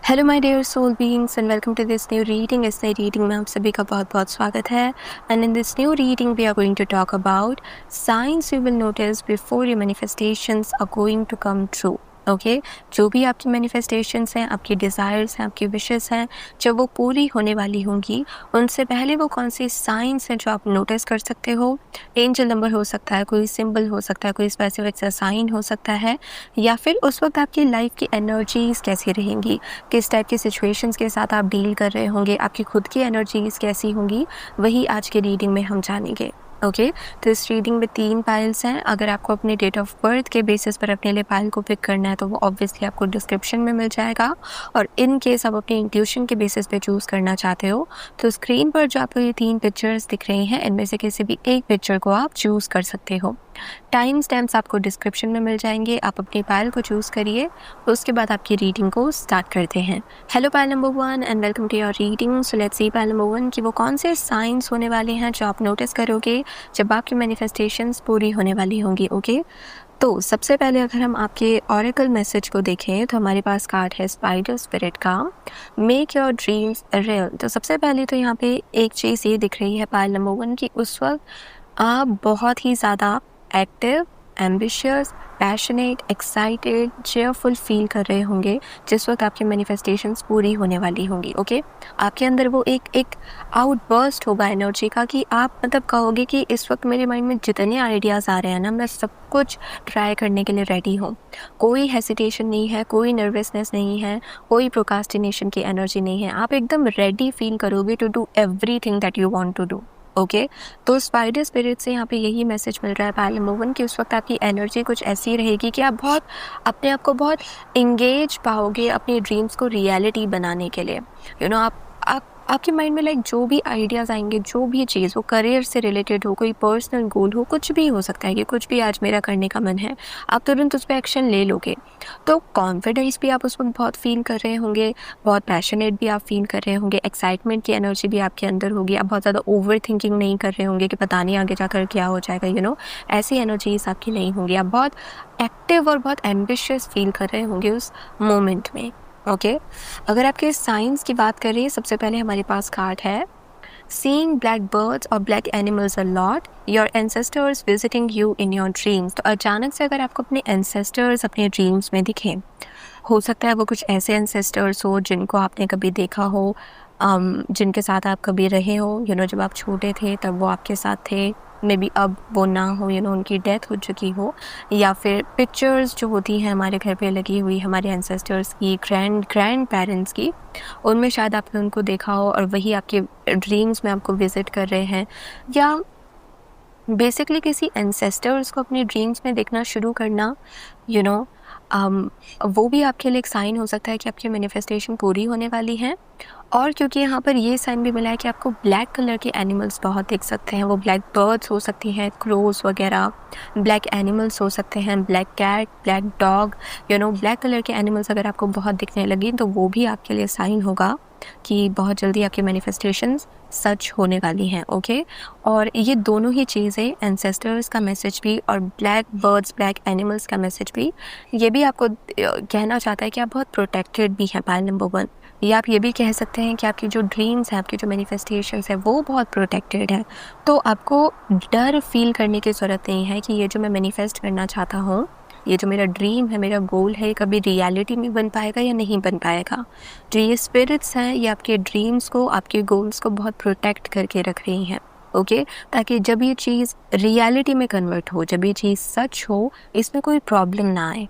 Hello my dear soul beings and welcome to this new reading. इस नई reading में आप सभी का बहुत बहुत स्वागत है। And in this new reading we are going to talk about science you will notice before your manifestations are going to come true. Okay, जो भी आपकी मैनिफेस्टेशंस हैं, आपकी डिज़ायर्स हैं, आपकी विशेस हैं, जब वो पूरी होने वाली होंगी उनसे पहले वो कौन सी साइंस हैं जो आप नोटिस कर सकते हो। एंजल नंबर हो सकता है, कोई सिंबल हो सकता है, कोई स्पेसिफिक सा साइन हो सकता है, या फिर उस वक्त आपकी लाइफ की एनर्जीज कैसी रहेंगी, किस टाइप की सिचुएशंस के साथ आप डील कर रहे होंगे, आपकी खुद की एनर्जीज कैसी होंगी, वही आज के रीडिंग में हम जानेंगे। ओके, तो इस रीडिंग में 3 पाइल्स हैं। अगर आपको अपने डेट ऑफ बर्थ के बेसिस पर अपने लिए पाइल को पिक करना है तो वो ऑब्वियसली आपको डिस्क्रिप्शन में मिल जाएगा, और इन केस आप अपनी इंट्यूशन के बेसिस पे चूज़ करना चाहते हो तो स्क्रीन पर जो आपको ये 3 पिक्चर्स दिख रही हैं इनमें से किसी भी एक पिक्चर को आप चूज़ कर सकते हो। टाइम स्टैम्प्स आपको डिस्क्रिप्शन में मिल जाएंगे। आप अपनी पाइल को चूज़ करिए, उसके बाद आपकी रीडिंग को स्टार्ट करते हैं। Hello pile number 1 and welcome to your reading. So let's see pile number 1 कि वो कौन से साइंस होने वाले हैं जो आप नोटिस करोगे जब आपकी मैनिफेस्टेशंस पूरी होने वाली होंगी। ओके, तो सबसे पहले अगर हम आपके ऑरेकल मैसेज को देखें तो हमारे पास कार्ड है स्पाइडर स्पिरिट का, मेक योर ड्रीम्स रियल। तो सबसे पहले तो यहाँ पे एक चीज़ ये दिख रही है पाइल नंबर 1 की उस वक्त आप बहुत ही ज़्यादा active, ambitious, passionate, excited, cheerful feel कर रहे होंगे जिस वक्त आपकी मैनिफेस्टेशंस पूरी होने वाली होंगी। ओके, आपके अंदर वो एक आउटबर्स्ट होगा एनर्जी का कि आप मतलब कहोगे कि इस वक्त मेरे माइंड में जितने आइडियाज़ आ रहे हैं ना, मैं सब कुछ ट्राई करने के लिए रेडी हूँ। कोई हेसिटेशन नहीं है, कोई नर्वसनेस नहीं है, कोई प्रोकास्टिनेशन की एनर्जी नहीं है। आप एकदम रेडी फील करोगे to do everything that you want to do. Okay, तो स्पाइडर स्पिरिट से यहाँ पे यही मैसेज मिल रहा है पाइल नंबर 1 कि उस वक्त आपकी एनर्जी कुछ ऐसी रहेगी कि आप बहुत अपने आप को बहुत इंगेज पाओगे अपनी ड्रीम्स को रियलिटी बनाने के लिए। आप आपके माइंड में लाइक जो भी आइडियाज़ आएंगे, जो भी चीज़ वो करियर से रिलेटेड हो, कोई पर्सनल गोल हो, कुछ भी हो सकता है कि कुछ भी आज मेरा करने का मन है, आप तुरंत उस पर एक्शन ले लोगे। तो कॉन्फिडेंस भी आप उस वक्त बहुत फील कर रहे होंगे, बहुत पैशनेट भी आप फील कर रहे होंगे, एक्साइटमेंट की एनर्जी भी आपके अंदर होगी। आप बहुत ज़्यादा ओवर थिंकिंग नहीं कर रहे होंगे कि पता नहीं आगे जाकर क्या हो जाएगा, ऐसी एनर्जीज आपकी नहीं होंगी। आप बहुत एक्टिव और बहुत एम्बिशियस फील कर रहे होंगे उस मोमेंट में। ओके, अगर आपके साइंस की बात करें, सबसे पहले हमारे पास कार्ड है सीइंग ब्लैक बर्ड्स और black animals a lot, your ancestors visiting you in your dreams. तो अचानक से अगर आपको अपने एंसेस्टर्स अपने ड्रीम्स में दिखें, हो सकता है वो कुछ ऐसे एंसेस्टर्स हो जिनको आपने कभी देखा हो, जिनके साथ आप कभी रहे हो, जब आप छोटे थे तब वो आपके साथ थे, मे बी अब वो ना हो, उनकी डेथ हो चुकी हो, या फिर पिक्चर्स जो होती हैं हमारे घर पे लगी हुई हमारे एंसेस्टर्स की, ग्रैंड पेरेंट्स की, उनमें शायद आपने उनको देखा हो और वही आपके ड्रीम्स में आपको विजिट कर रहे हैं। या बेसिकली किसी एंसेस्टर्स को अपने ड्रीम्स में देखना शुरू करना, यू नो वो भी आपके लिए एक साइन हो सकता है कि आपकी मैनिफेस्टेशन पूरी होने वाली है। और क्योंकि यहाँ पर ये साइन भी मिला है कि आपको ब्लैक कलर के एनिमल्स बहुत दिख सकते हैं, वो ब्लैक बर्ड्स हो सकती हैं, क्रोज वगैरह, ब्लैक एनिमल्स हो सकते हैं, black cat, black dog, black colour के एनिमल्स अगर आपको बहुत दिखने लगी तो वो भी आपके लिए साइन होगा कि बहुत जल्दी आपकी मैनिफेस्टेशंस सच होने वाली हैं। ओके, और ये दोनों ही चीज़ें, एंसेस्टर्स का मैसेज भी और ब्लैक बर्ड्स, ब्लैक एनिमल्स का मैसेज भी, ये भी आपको कहना चाहता है कि आप बहुत प्रोटेक्टेड भी हैं पाइल नंबर 1। या आप ये भी कह सकते हैं कि आपकी जो ड्रीम्स हैं, आपकी जो मैनिफेस्टेशंस है वो बहुत प्रोटेक्टेड है। तो आपको डर फील करने की ज़रूरत नहीं है कि ये जो मैं मैनिफेस्ट करना चाहता हूँ, ये जो मेरा ड्रीम है, मेरा गोल है, कभी रियलिटी में बन पाएगा या नहीं बन पाएगा। जो ये स्पिरिट्स हैं ये आपके ड्रीम्स को, आपके गोल्स को बहुत प्रोटेक्ट करके रख रही हैं। ओके, ताकि जब ये चीज़ रियलिटी में कन्वर्ट हो, जब ये चीज़ सच हो, इसमें कोई प्रॉब्लम ना आए,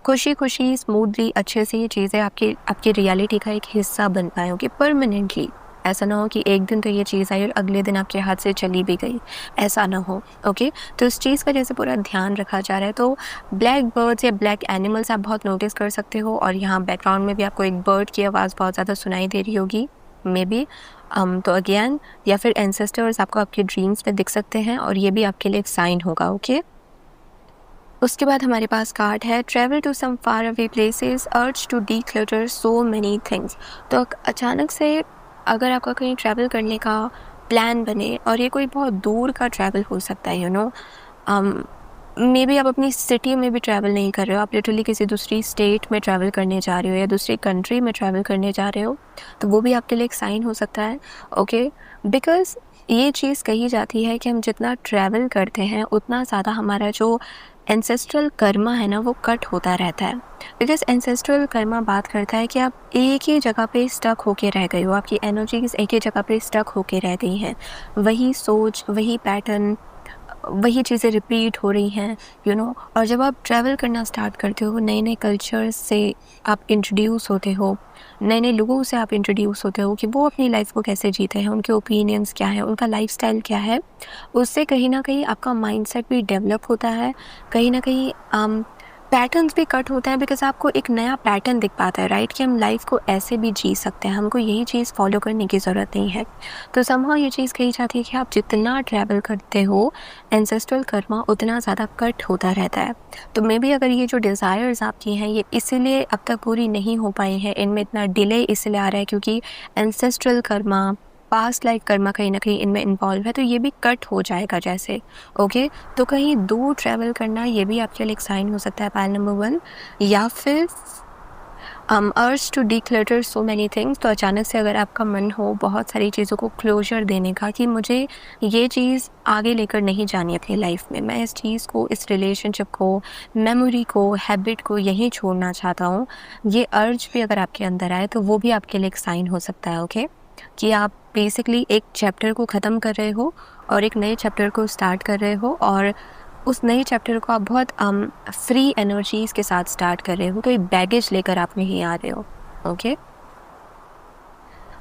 खुशी खुशी स्मूथली अच्छे से ये चीज़ें आपकी रियलिटी का एक हिस्सा बन पाए। Okay, permanently. ऐसा ना हो कि एक दिन तो ये चीज़ आई और अगले दिन आपके हाथ से चली भी गई, ऐसा ना हो। ओके, तो इस चीज़ का जैसे पूरा ध्यान रखा जा रहा है। तो ब्लैक बर्ड्स या ब्लैक एनिमल्स आप बहुत नोटिस कर सकते हो, और यहाँ बैकग्राउंड में भी आपको एक बर्ड की आवाज़ बहुत ज़्यादा सुनाई दे रही होगी मे बी। तो अगेन, या फिर एंसेस्टर्स आपको आपके ड्रीम्स में दिख सकते हैं और ये भी आपके लिए एक साइन होगा। ओके, उसके बाद हमारे पास कार्ड है travel to some far away places, urge to declutter so many things. तो अचानक से अगर आपका कहीं ट्रैवल करने का प्लान बने, और ये कोई बहुत दूर का ट्रैवल हो सकता है, मे बी आप अपनी सिटी में भी ट्रैवल नहीं कर रहे हो, आप लिटरली किसी दूसरी स्टेट में ट्रैवल करने जा रहे हो या दूसरी कंट्री में ट्रैवल करने जा रहे हो, तो वो भी आपके लिए एक साइन हो सकता है। ओके, बिकॉज़ ये चीज़ कही जाती है कि हम जितना ट्रैवल करते हैं उतना ज़्यादा हमारा जो एंसेस्ट्रल कर्मा है ना वो कट होता रहता है। बिकॉज एंसेस्ट्रल कर्मा बात करता है कि आप एक ही जगह पे स्टक होके रह गए हो, आपकी एनर्जीज एक ही जगह पे स्टक होके रह गई हैं, वही सोच, वही पैटर्न, वही चीज़ें रिपीट हो रही हैं, यू नो। और जब आप ट्रैवल करना स्टार्ट करते हो, नए नए कल्चर्स से आप इंट्रोड्यूस होते हो, नए नए लोगों से आप इंट्रोड्यूस होते हो कि वो अपनी लाइफ को कैसे जीते हैं, उनके ओपिनियंस क्या है, उनका लाइफस्टाइल क्या है, उससे कहीं ना कहीं आपका माइंडसेट भी डेवलप होता है, कहीं ना कहीं पैटर्न्स भी कट होते हैं। बिकॉज आपको एक नया पैटर्न दिख पाता है, राइट, कि हम लाइफ को ऐसे भी जी सकते हैं, हमको यही चीज़ फॉलो करने की ज़रूरत नहीं है। तो समहाउ ये चीज़ कही जाती है कि आप जितना ट्रैवल करते हो, एंसेस्ट्रल कर्मा उतना ज़्यादा कट होता रहता है। तो मे बी अगर ये जो डिज़ायर्स आपकी हैं ये इसीलिए अब तक पूरी नहीं हो पाई हैं, इनमें इतना डिले इसलिए आ रहा है क्योंकि ancestral Karma, past life Karma कहीं ना कहीं इनमें इन्वॉल्व है, तो ये भी कट हो जाएगा जैसे। ओके, तो कहीं दूर ट्रैवल करना ये भी आपके लिए एक साइन हो सकता है, पाइल नंबर 1। या फिर urge to declutter so many things, तो अचानक से अगर आपका मन हो बहुत सारी चीज़ों को क्लोजर देने का कि मुझे ये चीज़ आगे लेकर नहीं जानी अपनी लाइफ में, मैं इस चीज़ को, इस रिलेशनशिप को, मेमोरी को, हैबिट को यहीं छोड़ना चाहता हूँ, ये अर्ज भी अगर आपके अंदर आए तो वो भी आपके लिए एक साइन हो सकता है। ओके, कि आप बेसिकली एक चैप्टर को ख़त्म कर रहे हो और एक नए चैप्टर को स्टार्ट कर रहे हो, और उस नए चैप्टर को आप बहुत फ्री एनर्जीज़ के साथ स्टार्ट कर रहे हो, कोई बैगेज लेकर आप नहीं आ रहे हो। Okay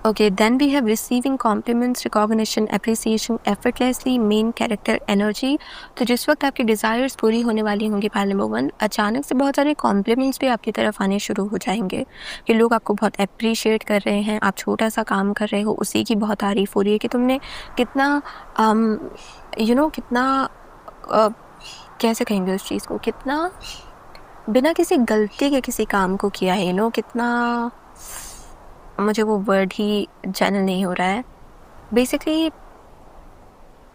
okay, then we have receiving compliments, recognition, appreciation effortlessly, main character energy. तो जिस वक्त आपकी डिज़ायर्स पूरी होने वाली होंगी, पाइल नंबर 1, अचानक से बहुत सारे कॉम्प्लीमेंट्स भी आपकी तरफ आने शुरू हो जाएंगे कि लोग आपको बहुत अप्रिशिएट कर रहे हैं, आप छोटा सा काम कर रहे हो उसी की बहुत तारीफ़ हो रही है कि तुमने कितना कितना कैसे कहेंगे उस चीज़ को, कितना बिना किसी गलती के किसी काम को किया है, कितना, मुझे वो वर्ड ही चैनल नहीं हो रहा है, बेसिकली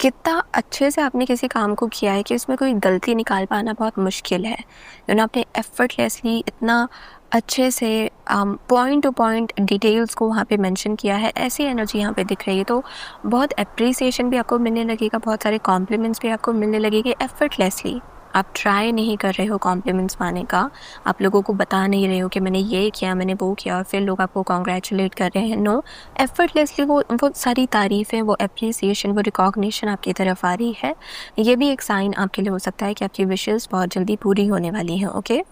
कितना अच्छे से आपने किसी काम को किया है कि उसमें कोई गलती निकाल पाना बहुत मुश्किल है। आपने एफर्टलेसली इतना अच्छे से पॉइंट टू पॉइंट डिटेल्स को वहाँ पे मेंशन किया है, ऐसी एनर्जी यहाँ पे दिख रही है। तो बहुत अप्रिसिएशन भी आपको मिलने लगेगा, बहुत सारे कॉम्प्लीमेंट्स भी आपको मिलने लगेंगे एफर्टलेसली। आप ट्राई नहीं कर रहे हो कॉम्प्लीमेंट्स पाने का, आप लोगों को बता नहीं रहे हो कि मैंने ये किया, मैंने वो किया, और फिर लोग आपको कॉन्ग्रेचुलेट कर रहे हैं। नो, एफर्टलेसली वो सारी तारीफ़ें, वो एप्रिसिएशन, वो रिकॉग्निशन आपकी तरफ आ रही है। ये भी एक साइन आपके लिए हो सकता है कि आपकी विशेज़ बहुत जल्दी पूरी होने वाली हैं। ओके,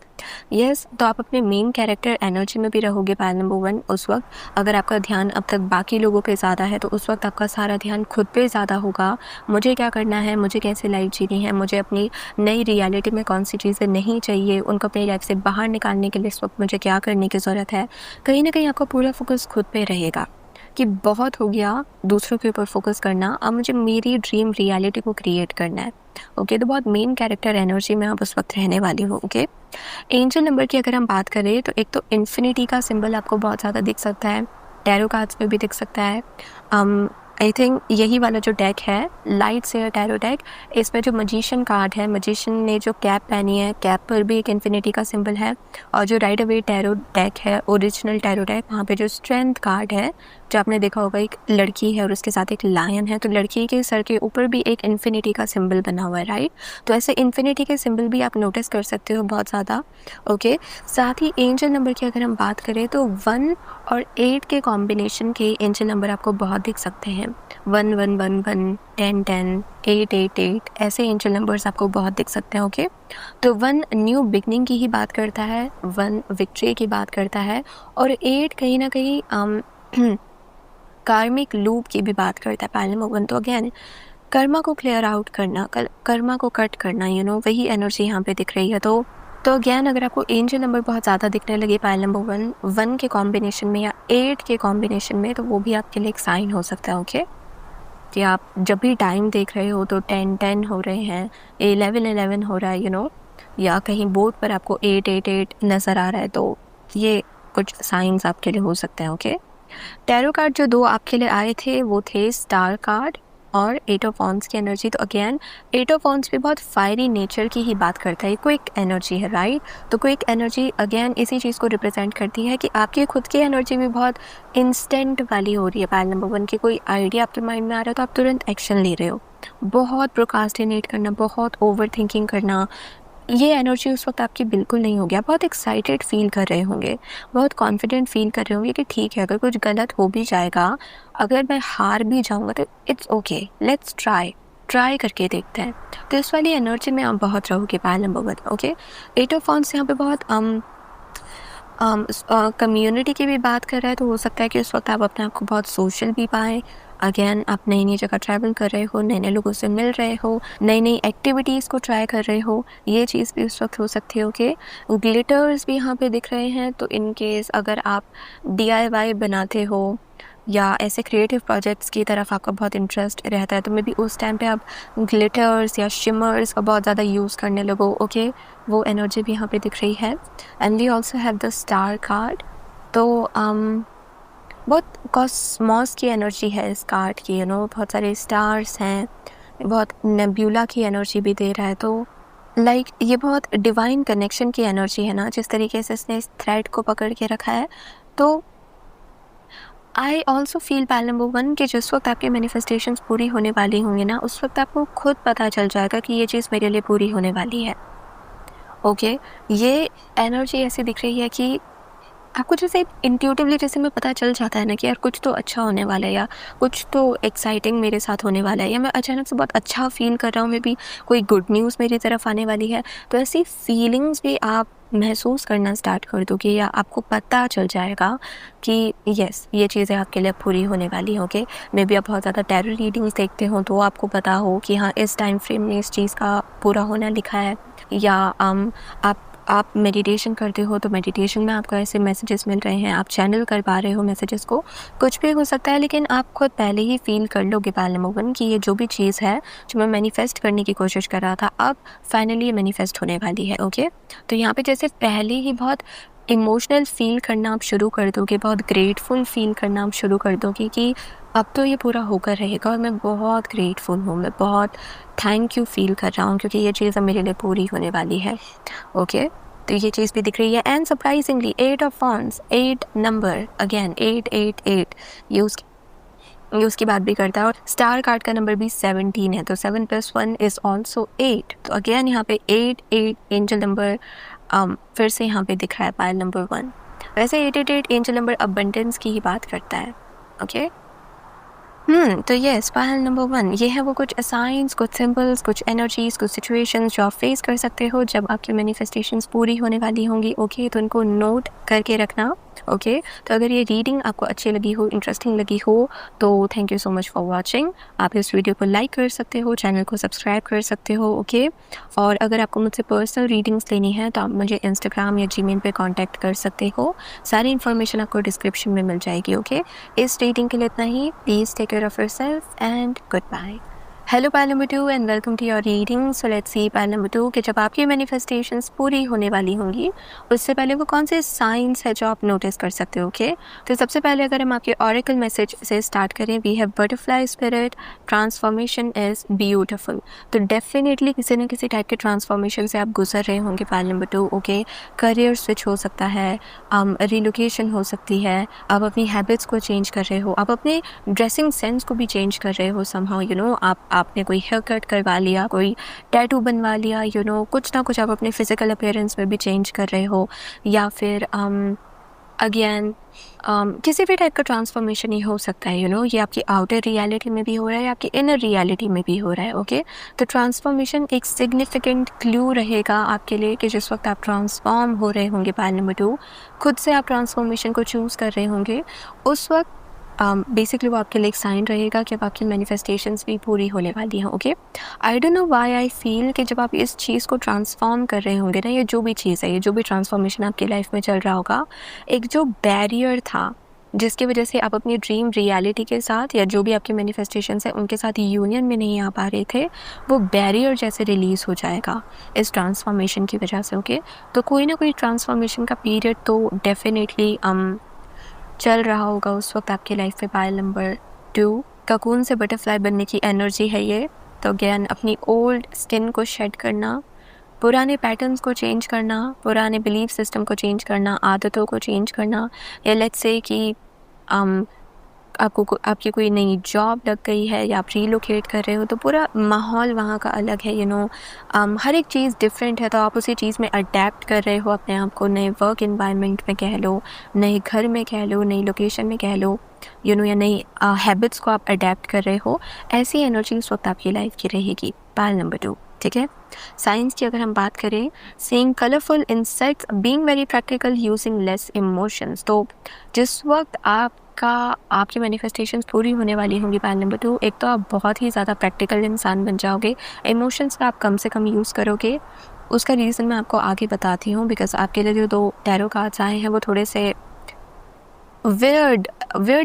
यस, तो आप अपने मेन कैरेक्टर एनर्जी में भी रहोगे, पाइल नंबर 1। उस वक्त अगर आपका ध्यान अब तक बाकी लोगों पे ज़्यादा है तो उस वक्त आपका सारा ध्यान खुद पे ज़्यादा होगा। मुझे क्या करना है, मुझे कैसे लाइफ जीनी है, मुझे अपनी नई रियलिटी में कौन सी चीज़ें नहीं चाहिए, उनको अपनी लाइफ से बाहर निकालने के लिए इस वक्त मुझे क्या करने की ज़रूरत है। कहीं ना कहीं आपका पूरा फोकस खुद पे रहेगा कि बहुत हो गया दूसरों के ऊपर फोकस करना, अब मुझे मेरी ड्रीम रियलिटी को क्रिएट करना है। ओके, तो बहुत मेन कैरेक्टर एनर्जी में आप उस वक्त रहने वाली हो। ओके, एंजल नंबर की अगर हम बात करें तो एक तो इन्फिनिटी का सिंबल आपको बहुत ज़्यादा दिख सकता है, टैरो कार्ड्स में भी दिख सकता है। आई थिंक यही वाला जो डेक है, लाइट सेयर टैरो डेक, इसमें जो मजिशियन कार्ड है, मजिशियन ने जो कैप पहनी है, कैप पर भी एक इन्फिनिटी का सिंबल है। और जो राइट अवे टैरो डेक है, ओरिजिनल टैरो डेक, वहाँ पे जो स्ट्रेंथ कार्ड है, जो आपने देखा होगा, एक लड़की है और उसके साथ एक लायन है, तो लड़की के सर के ऊपर भी एक इन्फिनिटी का सिंबल बना हुआ है, राइट। तो ऐसे इन्फिनिटी के सिंबल भी आप नोटिस कर सकते हो बहुत ज़्यादा। ओके, साथ ही एंजल नंबर की अगर हम बात करें तो 1 और 8 के कॉम्बिनेशन के एंजल नंबर आपको बहुत दिख सकते हैं। 1 1 1 1, 10 10, 8 8 8, ऐसे एंजल नंबर्स आपको बहुत दिख सकते हैं। ओके, तो 1 न्यू बिगनिंग की ही बात करता है, 1 विक्ट्री की बात करता है, और 8 कहीं ना कहीं कार्मिक लूप की भी बात करता है। पाइल नंबर 1 तो अगेन कर्मा को क्लियर आउट करना, कर्मा को कट करना, वही एनर्जी यहाँ पे दिख रही है। तो अगेन अगर आपको एंजल नंबर बहुत ज़्यादा दिखने लगे पाइल नंबर 1 के कॉम्बिनेशन में या 8 के कॉम्बिनेशन में, तो वो भी आपके लिए एक साइन हो सकता है। ओके, कि आप जब भी टाइम देख रहे हो तो 10 10 हो रहे हैं, 11 11 हो रहा है, या कहीं बोर्ड पर आपको 8 8 8 नज़र आ रहा है, तो ये कुछ साइंस आपके लिए हो सकते हैं। ओके, टैरो कार्ड जो 2 आपके लिए आए थे वो थे स्टार कार्ड और 8 ऑफ वॉन्ड्स की एनर्जी। तो अगेन 8 ऑफ वॉन्ड्स भी बहुत फायरी नेचर की ही बात करता है, क्विक एनर्जी है, राइट। तो क्विक एनर्जी अगेन इसी चीज़ को रिप्रेजेंट करती है कि आपकी खुद की एनर्जी भी बहुत इंस्टेंट वाली हो रही है। पाइल नंबर 1 की कोई आइडिया आपके माइंड में आ रहा है तो आप तुरंत एक्शन ले रहे हो। बहुत प्रोकास्टिनेट करना, बहुत ओवर थिंकिंग करना, ये एनर्जी उस वक्त आपकी बिल्कुल नहीं होगी। आप बहुत एक्साइटेड फील कर रहे होंगे, बहुत कॉन्फिडेंट फील कर रहे होंगे कि ठीक है, अगर कुछ गलत हो भी जाएगा, अगर मैं हार भी जाऊंगा तो इट्स ओके, लेट्स ट्राई करके देखते हैं। तो इस वाली एनर्जी में आप बहुत रहोगे pile number 1, okay. 8 of wands यहाँ पे बहुत कम्युनिटी की भी बात कर रहा है, तो हो सकता है कि उस वक्त आप अपने आप को बहुत सोशल भी पाएँ। अगेन आप नई नई जगह ट्रैवल कर रहे हो, नए नए लोगों से मिल रहे हो, नई नई एक्टिविटीज़ को ट्राई कर रहे हो, ये चीज़ भी उस वक्त हो सकती है, ओके। ग्लिटर्स भी यहाँ पे दिख रहे हैं, तो इन केस अगर आप DIY बनाते हो या ऐसे क्रिएटिव प्रोजेक्ट्स की तरफ आपका बहुत इंटरेस्ट रहता है, तो मे बी उस टाइम पे आप ग्लिटर्स या शिमर्स का बहुत ज़्यादा यूज़ करने लगो, ओके। वो एनर्जी भी यहाँ पे दिख रही है। And we also have the star card. तो बहुत कॉस्मॉस की एनर्जी है इस कार्ड की, बहुत सारे स्टार्स हैं, बहुत नेब्यूला की एनर्जी भी दे रहा है। तो लाइक ये बहुत डिवाइन कनेक्शन की एनर्जी है ना, जिस तरीके से इसने इस थ्रेड को पकड़ के रखा है। तो I also feel pile number 1 कि जिस वक्त आपके मैनिफेस्टेशंस पूरी होने वाली होंगी ना, उस वक्त आपको खुद पता चल जाएगा कि ये चीज़ मेरे लिए पूरी होने वाली है, ओके। ये एनर्जी ऐसी दिख रही है कि आपको जैसे इंट्यूटिवली जैसे में पता चल जाता है ना कि यार कुछ तो अच्छा होने वाला है, या कुछ तो एक्साइटिंग मेरे साथ होने वाला है, या मैं अचानक से बहुत अच्छा फील कर रहा हूँ, मे बी कोई गुड न्यूज़ मेरी तरफ आने वाली है। तो ऐसी फीलिंग्स भी आप महसूस करना स्टार्ट कर दोगे, या आपको पता चल जाएगा कि यस, ये चीज़ें आपके लिए पूरी होने वाली हैं, ओके। मे बी आप बहुत ज़्यादा टैरो रीडिंग्स देखते हो तो आपको पता हो कि हाँ, इस टाइम फ्रेम में इस चीज़ का पूरा होना लिखा है, या आप मेडिटेशन करते हो तो मेडिटेशन में आपको ऐसे मैसेजेस मिल रहे हैं, आप चैनल कर पा रहे हो मैसेजेस को, कुछ भी हो सकता है। लेकिन आप खुद पहले ही फील कर लोगे पाइल नंबर 1 कि ये जो भी चीज़ है जो मैं मैनिफेस्ट करने की कोशिश कर रहा था, अब फाइनली ये मैनिफेस्ट होने वाली है, ओके। तो यहाँ पे जैसे पहले ही बहुत इमोशनल फील करना आप शुरू कर दोगे, बहुत ग्रेटफुल फील करना आप शुरू कर दोगे कि अब तो ये पूरा होकर रहेगा और मैं बहुत ग्रेटफुल हूँ, मैं बहुत थैंक यू फील कर रहा हूँ क्योंकि ये चीज़ अब मेरे लिए पूरी होने वाली है, ओके। तो ये चीज़ भी दिख रही है। And surprisingly 8 of wands, 8 number, again 888 ये उसकी बात भी करता है, और स्टार कार्ड का नंबर भी 17 है, तो 7 + 1 इज़ ऑल्सो 8। तो अगेन यहाँ पे 8 एंजल नंबर फिर से यहाँ पे दिख रहा है पाइल नंबर 1। वैसे 888 एंजल नंबर अबंडेंस की ही बात करता है, ओके। तो यस, पाइल नंबर 1 ये है वो कुछ साइंस, कुछ सिंबल्स, कुछ एनर्जीज, कुछ सिचुएशंस जो आप फेस कर सकते हो जब आपकी मैनिफेस्टेशंस पूरी होने वाली होंगी, ओके। तो इनको नोट करके रखना, ओके। तो अगर ये रीडिंग आपको अच्छी लगी हो, इंटरेस्टिंग लगी हो, तो thank you so much for watching. आप इस वीडियो को लाइक कर सकते हो, चैनल को सब्सक्राइब कर सकते हो, ओके। और अगर आपको मुझसे पर्सनल रीडिंग्स लेनी है तो आप मुझे इंस्टाग्राम या जीमेल पे कांटेक्ट कर सकते हो। सारी इन्फॉर्मेशन आपको डिस्क्रिप्शन में मिल जाएगी, ओके। इस रीडिंग के लिए इतना ही। Please take care of yourself and goodbye. Hello pile number 2 and welcome to your reading. So let's see pile number 2 कि जब आपकी मैनिफेस्टेशंस पूरी होने वाली होंगी उससे पहले वो कौन से साइंस है जो आप नोटिस कर सकते हो, ओके। तो सबसे पहले अगर हम आपके ऑरेकल मैसेज से स्टार्ट करें, we have butterfly spirit, transformation is beautiful. तो डेफिनेटली किसी न किसी टाइप के ट्रांसफॉर्मेशन से आप गुजर रहे होंगे pile number 2, okay. Career switch हो सकता है, रिलोकेशन हो सकती है, आप अपनी हैबिट्स को चेंज कर रहे हो, आप अपने ड्रेसिंग सेंस को भी चेंज कर रहे हो समहाउ, आपने कोई हेयर कट करवा लिया, कोई टैटू बनवा लिया, कुछ ना कुछ आप अपने फिजिकल अपीयरेंस में भी चेंज कर रहे हो, या फिर अगेन किसी भी टाइप का ट्रांसफॉर्मेशन ही हो सकता है, ये आपकी आउटर रियलिटी में भी हो रहा है, आपकी इनर रियलिटी में भी हो रहा है, ओके। तो ट्रांसफॉर्मेशन एक सिग्निफिकेंट क्लू रहेगा आपके लिए कि जिस वक्त आप ट्रांसफॉर्म हो रहे होंगे पाइल नंबर 2, खुद से आप ट्रांसफॉर्मेशन को चूज़ कर रहे होंगे, उस वक्त बेसिकली वो आपके लिए एक साइन रहेगा कि अब आपकी मैनिफेस्टेशंस भी पूरी होने वाली हैं, okay. I don't know why I feel कि जब आप इस चीज़ को ट्रांसफॉर्म कर रहे होंगे ना, ये जो भी चीज़ है, ये जो भी ट्रांसफॉर्मेशन आपकी लाइफ में चल रहा होगा, एक जो बैरियर था जिसकी वजह से आप अपनी ड्रीम रियलिटी के साथ या जो भी आपके मैनिफेस्टेशंस है उनके साथ यूनियन में नहीं आ पा रहे थे, वो बैरियर जैसे रिलीज़ हो जाएगा इस ट्रांसफॉर्मेशन की वजह से, ओके। तो कोई ना कोई ट्रांसफॉर्मेशन का पीरियड तो डेफिनेटली चल रहा होगा उस वक्त आपकी लाइफ में पाइल नंबर 2, ककून से बटरफ्लाई बनने की एनर्जी है ये। तो अगेन अपनी ओल्ड स्किन को शेड करना, पुराने पैटर्न्स को चेंज करना, पुराने बिलीफ सिस्टम को चेंज करना, आदतों को चेंज करना, या लेट्स से कि आपकी कोई नई जॉब लग गई है या आप रीलोकेट कर रहे हो, तो पूरा माहौल वहाँ का अलग है, हर एक चीज़ डिफरेंट है, तो आप उसी चीज़ में अडेप्ट कर रहे हो अपने आप को, नए वर्क इन्वायरमेंट में कह लो, नए घर में कह लो, नई लोकेशन में कह लो, या नई हैबिट्स को आप अडेप्ट कर रहे हो। ऐसी एनर्जी उस वक्त आपकी लाइफ की रहेगी। पायल नंबर 2, ठीक है। साइंस की अगर हम बात करें, seeing colourful insects, being very practical, using less emotions. तो जिस वक्त आपकी मैनिफेस्टेशंस पूरी होने वाली होंगी पायल नंबर 2, एक तो आप बहुत ही ज़्यादा प्रैक्टिकल इंसान बन जाओगे, इमोशंस का आप कम से कम यूज़ करोगे। उसका रीज़न मैं आपको आगे बताती हूँ, बिकॉज आपके लिए जो 2 टैरो कार्ड्स आए हैं वो थोड़े से वियर्ड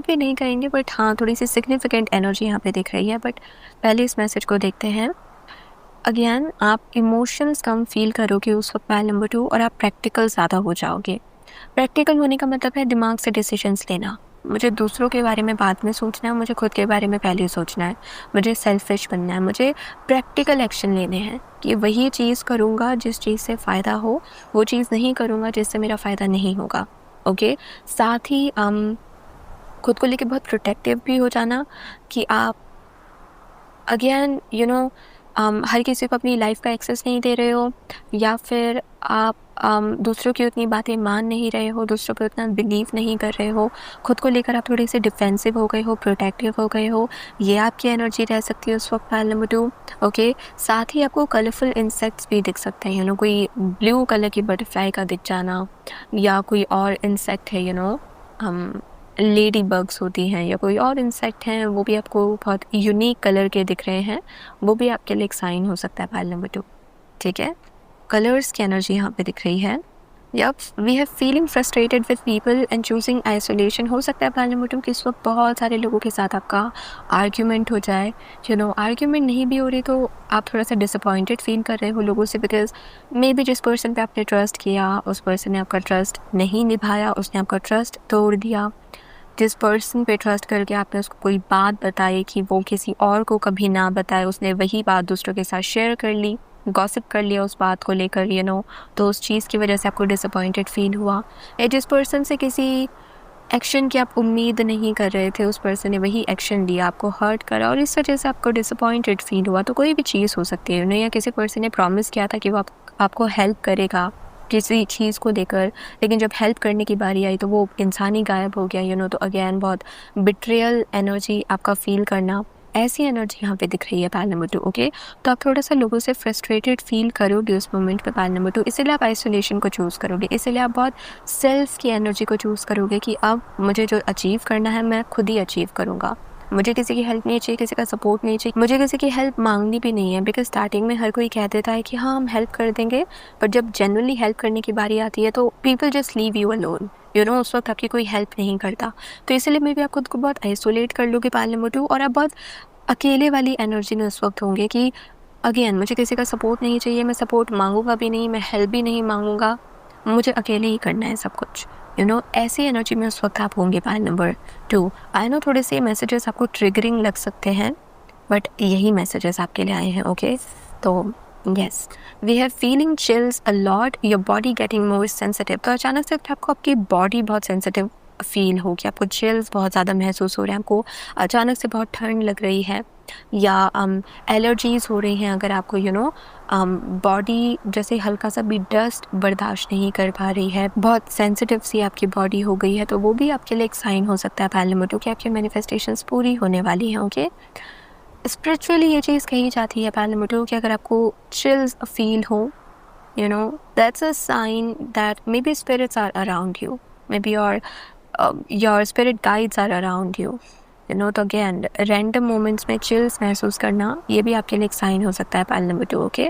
भी नहीं कहेंगे, बट हाँ थोड़ी सी सिग्निफिकेंट एनर्जी यहाँ पे दिख रही है। बट पहले इस मैसेज को देखते हैं। अगेन आप इमोशंस कम फील करोगे उस वक्त पायल नंबर 2, और आप प्रैक्टिकल ज़्यादा हो जाओगे। प्रैक्टिकल होने का मतलब है दिमाग से डिसीजंस लेना। मुझे दूसरों के बारे में बाद में सोचना है, मुझे खुद के बारे में पहले सोचना है, मुझे सेल्फिश बनना है, मुझे प्रैक्टिकल एक्शन लेने हैं कि वही चीज़ करूँगा जिस चीज़ से फ़ायदा हो, वो चीज़ नहीं करूँगा जिससे मेरा फ़ायदा नहीं होगा। ओके, साथ ही खुद को लेके बहुत प्रोटेक्टिव भी हो जाना कि आप अगेन हर किसी को अपनी लाइफ का एक्सेस नहीं दे रहे हो, या फिर आप दूसरों की उतनी बातें मान नहीं रहे हो, दूसरों पर उतना बिलीव नहीं कर रहे हो, खुद को लेकर आप थोड़े से डिफेंसिव हो गए हो, प्रोटेक्टिव हो गए हो। ये आपकी एनर्जी रह सकती है उस वक्त पायल नंबर 2। ओके, साथ ही आपको कलरफुल इंसेक्ट्स भी दिख सकते हैं, कोई ब्लू कलर की बटरफ्लाई का दिख जाना, या कोई और इंसेक्ट है, लेडी बग्स होती हैं या कोई और इंसेक्ट हैं, वो भी आपको बहुत यूनिक कलर के दिख रहे हैं, वो भी आपके लिए एक साइन हो सकता है पायल नंबर 2, ठीक है। कलर्स की एनर्जी यहाँ पे दिख रही है। या we have feeling frustrated with people and choosing isolation. हो सकता है पायल नंबर 2 कि इस वक्त बहुत सारे लोगों के साथ आपका आर्ग्यूमेंट हो जाए। आर्ग्यूमेंट नहीं भी हो रही तो आप थोड़ा सा डिसअपॉइंटेड फील कर रहे हो लोगों से, बिकॉज मे बी जिस पर्सन पे आपने ट्रस्ट किया उस पर्सन ने आपका ट्रस्ट नहीं निभाया, उसने आपका ट्रस्ट तोड़ दिया। जिस पर्सन पे ट्रस्ट करके आपने उसको कोई बात बताई कि वो किसी और को कभी ना बताए, उसने वही बात दूसरों के साथ शेयर कर ली, गॉसिप कर लिया उस बात को लेकर, तो उस चीज़ की वजह से आपको डिसअपॉइंटेड फील हुआ। या जिस पर्सन से किसी एक्शन की आप उम्मीद नहीं कर रहे थे, उस पर्सन ने वही एक्शन लिया, आपको हर्ट करा, और इस वजह से आपको डिसअपॉइंटेड फील हुआ। तो कोई भी चीज़ हो सकती है, या किसी पर्सन ने प्रॉमिस किया था कि वो आपको हेल्प करेगा किसी चीज़ को लेकर, लेकिन जब हेल्प करने की बारी आई तो वो इंसान ही गायब हो गया। तो अगेन बहुत बिट्रेयल एनर्जी आपका फील करना, ऐसी एनर्जी यहाँ पे दिख रही है पायल नंबर 2। ओके, तो आप थोड़ा सा लोगों से फ्रस्ट्रेटेड फील करोगे उस मोमेंट पे पायल नंबर 2, इसीलिए आप आइसोलेशन को चूज़ करोगे, इसीलिए आप बहुत सेल्फ की एनर्जी को चूज़ करोगे कि अब मुझे जो अचीव करना है मैं खुद ही अचीव करूँगा, मुझे किसी की हेल्प नहीं चाहिए, किसी का सपोर्ट नहीं चाहिए, मुझे किसी की हेल्प मांगनी भी नहीं है। बिकॉज स्टार्टिंग में हर कोई कह देता है कि हाँ हम हेल्प कर देंगे, बट जब जेन्युइनली हेल्प करने की बारी आती है तो people just leave you alone, उस वक्त आपकी कोई हेल्प नहीं करता। तो इसलिए मे भी आप खुद को बहुत आइसोलेट कर लोगे पायल नंबर 2, और आप बहुत अकेले वाली एनर्जी में उस वक्त होंगे कि अगेन मुझे किसी का सपोर्ट नहीं चाहिए, मैं सपोर्ट मांगूंगा भी नहीं, मैं हेल्प भी नहीं मांगूंगा, मुझे अकेले ही करना है सब कुछ। ऐसी एनर्जी में उस वक्त आप होंगे पायल नंबर 2। आई नो थोड़े से मैसेजेस आपको ट्रिगरिंग लग सकते हैं, बट यही मैसेजेस आपके लिए आए हैं। ओके, तो yes, we have feeling chills a lot, your body getting more sensitive. तो अचानक से आपको आपकी बॉडी बहुत सेंसिटिव फील होगी, आपको चिल्स बहुत ज़्यादा महसूस हो रहे हैं, आपको अचानक से बहुत ठंड लग रही है, या एलर्जीज़ हो रही हैं। अगर आपको बॉडी जैसे हल्का सा भी डस्ट बर्दाश्त नहीं कर पा रही है, बहुत सेंसिटिव सी आपकी बॉडी हो गई है, तो वो भी आपके लिए एक साइन हो सकता है पायल नंबर 2 कि आपकी मैनिफेस्टेशंस पूरी होने वाली हैं। ओके, स्पिरिचुअली ये चीज़ कही जाती है पायल नंबर 2 कि अगर आपको चिल्स फील हो, that's a sign that maybe spirits are around you, maybe your spirit guides are around you. तो अगेन रैंडम मोमेंट्स में चिल्स महसूस करना, ये भी आपके लिए एक साइन हो सकता है पायल नंबर 2। ओके,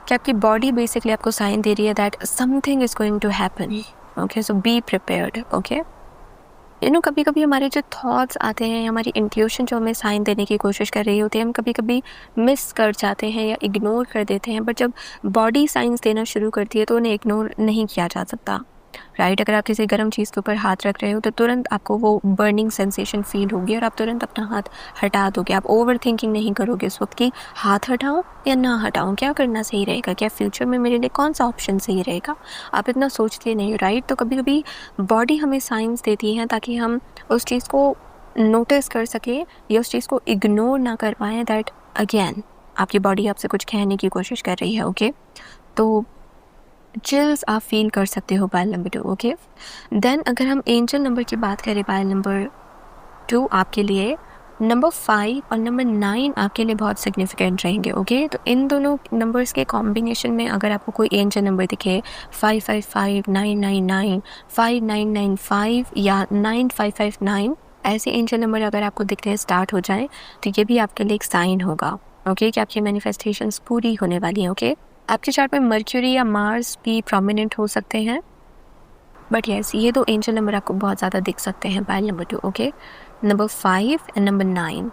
कि आपकी बॉडी बेसिकली आपको साइन दे रही है that something is going to happen. Okay, so be prepared. Okay, कभी कभी हमारे जो थॉट्स आते हैं, हमारी इंट्यूशन जो हमें साइन देने की कोशिश कर रही होती है, हम कभी कभी मिस कर जाते हैं या इग्नोर कर देते हैं, बट जब बॉडी साइंस देना शुरू करती है तो उन्हें इग्नोर नहीं किया जा सकता। राइट। अगर आप किसी गर्म चीज़ के ऊपर हाथ रख रहे हो तो तुरंत आपको वो बर्निंग सेंसेशन फील होगी और आप तुरंत अपना हाथ हटा दोगे। आप ओवर थिंकिंग नहीं करोगे उस वक्त कि हाथ हटाऊं या ना हटाऊं, क्या करना सही रहेगा, क्या फ्यूचर में मेरे लिए कौन सा ऑप्शन सही रहेगा। आप इतना सोचते नहीं, राइट। तो कभी कभी बॉडी हमें साइंस देती है ताकि हम उस चीज़ को नोटिस कर सके या उस चीज़ को इग्नोर ना कर पाएँ। दैट अगेन आपकी बॉडी आपसे कुछ कहने की कोशिश कर रही है। ओके, तो चिल्स आप फील कर सकते हो पायल नंबर 2। ओके, देन अगर हम एंजल नंबर की बात करें, पायल नंबर 2 आपके लिए, नंबर 5 और नंबर 9 आपके लिए बहुत सिग्निफिकेंट रहेंगे। ओके, तो इन दोनों नंबर्स के कॉम्बिनेशन में अगर आपको कोई एंजल नंबर दिखे 555, 999, 5995 या 9559, ऐसे एंजल नंबर अगर आपको दिखने स्टार्ट हो जाए तो ये भी आपके लिए एक साइन होगा। ओके, कि आपकी मैनिफेस्टेशंस पूरी होने वाली हैं। ओके, आपके चार्ट में मर्क्यूरी या मार्स भी प्रोमिनेंट हो सकते हैं, बट यस ये दो एंजल नंबर आपको बहुत ज़्यादा दिख सकते हैं pile number 2। Okay, number 5 and number 9।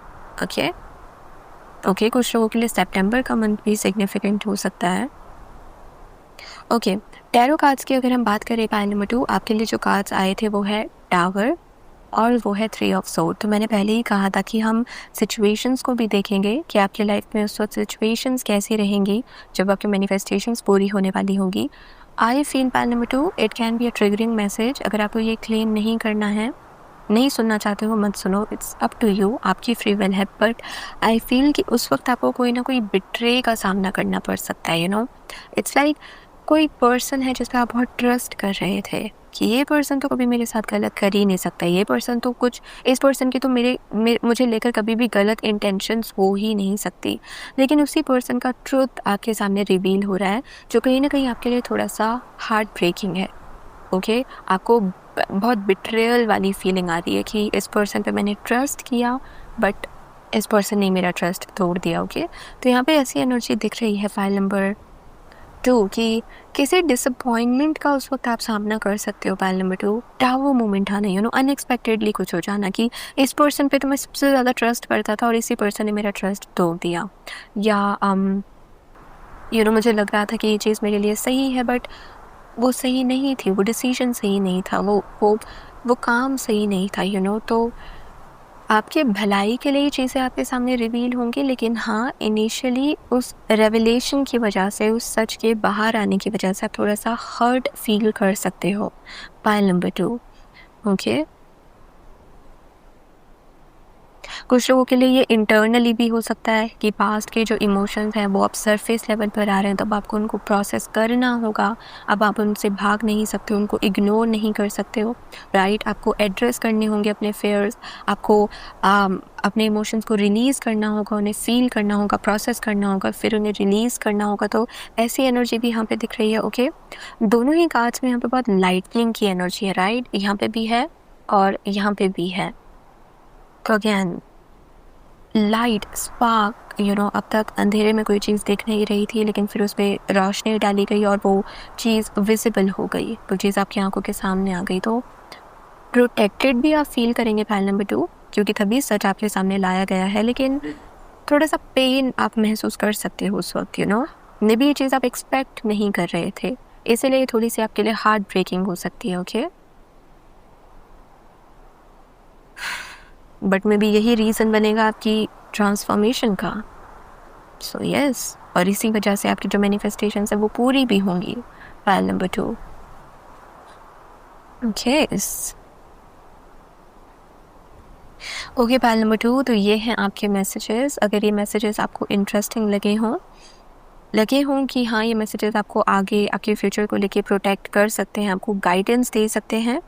Okay, कुछ लोगों के लिए सितंबर का मंथ भी सिग्निफिकेंट हो सकता है। ओके, टैरो कार्ड्स की अगर हम बात करें पायल नंबर 2, आपके लिए जो कार्ड्स आए थे वो है टावर और वो है 3 ऑफ सोर्ड। तो मैंने पहले ही कहा था कि हम सिचुएशंस को भी देखेंगे कि आपकी लाइफ में उस वक्त सिचुएशंस कैसी रहेंगी जब आपकी मैनिफेस्टेशंस पूरी होने वाली होंगी। I feel pile number 2 it can be a triggering message. अगर आपको ये क्लेम नहीं करना है, नहीं सुनना चाहते हो, मत सुनो, इट्स अप टू यू, आपकी फ्री विल है। बट आई फील कि उस वक्त आपको कोई ना कोई बिट्रे का सामना करना पड़ सकता है। इट्स लाइक कोई पर्सन है जिस पर आप बहुत ट्रस्ट कर रहे थे कि ये पर्सन तो कभी मेरे साथ गलत कर ही नहीं सकता, ये पर्सन तो कुछ, इस पर्सन की तो मुझे लेकर कभी भी गलत इंटेंशंस हो ही नहीं सकती। लेकिन उसी पर्सन का ट्रुथ आपके सामने रिवील हो रहा है जो कहीं ना कहीं आपके लिए थोड़ा सा हार्ट ब्रेकिंग है। ओके, आपको बहुत बिट्रेयल वाली फीलिंग आ रही है कि इस पर्सन पे मैंने ट्रस्ट किया बट इस पर्सन ने मेरा ट्रस्ट तोड़ दिया। ओके, तो यहाँ पे ऐसी एनर्जी दिख रही है फाइल नंबर 2 कि किसी डिसअपॉइंटमेंट का उस वक्त आप सामना कर सकते हो। पायल नंबर 2, टावर मोमेंट आना, अनएक्सपेक्टेडली कुछ हो जाना कि इस पर्सन पे तो मैं सबसे ज़्यादा ट्रस्ट करता था और इसी पर्सन ने मेरा ट्रस्ट तोड़ दिया। या मुझे लग रहा था कि ये चीज़ मेरे लिए सही है बट वो सही नहीं थी, वो डिसीजन सही नहीं था, वो काम सही नहीं था। तो आपके भलाई के लिए चीज़ें आपके सामने रिवील होंगी, लेकिन हाँ इनिशियली उस रेवलेशन की वजह से, उस सच के बाहर आने की वजह से आप थोड़ा सा हर्ट फील कर सकते हो। Pile number 2। ओके, कुछ लोगों के लिए ये इंटरनली भी हो सकता है कि पास्ट के जो इमोशंस हैं वो अब सरफेस लेवल पर आ रहे हैं, तब आपको उनको प्रोसेस करना होगा। अब आप उनसे भाग नहीं सकते, उनको इग्नोर नहीं कर सकते हो, राइट। आपको एड्रेस करने होंगे अपने फेयर्स, आपको अपने इमोशंस को रिलीज़ करना होगा, उन्हें फील करना होगा, प्रोसेस करना होगा, फिर उन्हें रिलीज़ करना होगा। तो ऐसी एनर्जी भी यहाँ पे दिख रही है। ओके, दोनों ही कार्ड्स में यहाँ पे बहुत लाइटनिंग की एनर्जी है, राइट। यहाँ पे भी है और यहाँ पे भी है। तो अगेन लाइट स्पार्क, अब तक अंधेरे में कोई चीज़ दिख नहीं रही थी, लेकिन फिर उस पर रोशनी डाली गई और वो चीज़ विजिबल हो गई, वो चीज़ आपकी आंखों के सामने आ गई। तो प्रोटेक्टेड भी आप फील करेंगे पायल नंबर 2, क्योंकि तभी सच आपके सामने लाया गया है। लेकिन थोड़ा सा पेन आप महसूस कर सकते हो उस वक्त, मे बी ये चीज़ आप एक्सपेक्ट नहीं कर रहे थे, इसीलिए थोड़ी सी आपके लिए हार्ट ब्रेकिंग हो सकती है। ओके, बट मे बी यही रीज़न बनेगा आपकी ट्रांसफॉर्मेशन का। सो यस, और इसी वजह से आपकी जो मैनिफेस्टेशन है वो पूरी भी होंगी। Pile number 2। Okay, pile number 2, तो ये हैं आपके मैसेजेस। अगर ये मैसेजेस आपको इंटरेस्टिंग लगे हों कि हाँ ये मैसेजेस आपको आगे आपके फ्यूचर को लेके प्रोटेक्ट कर सकते हैं, आपको गाइडेंस दे सकते हैं,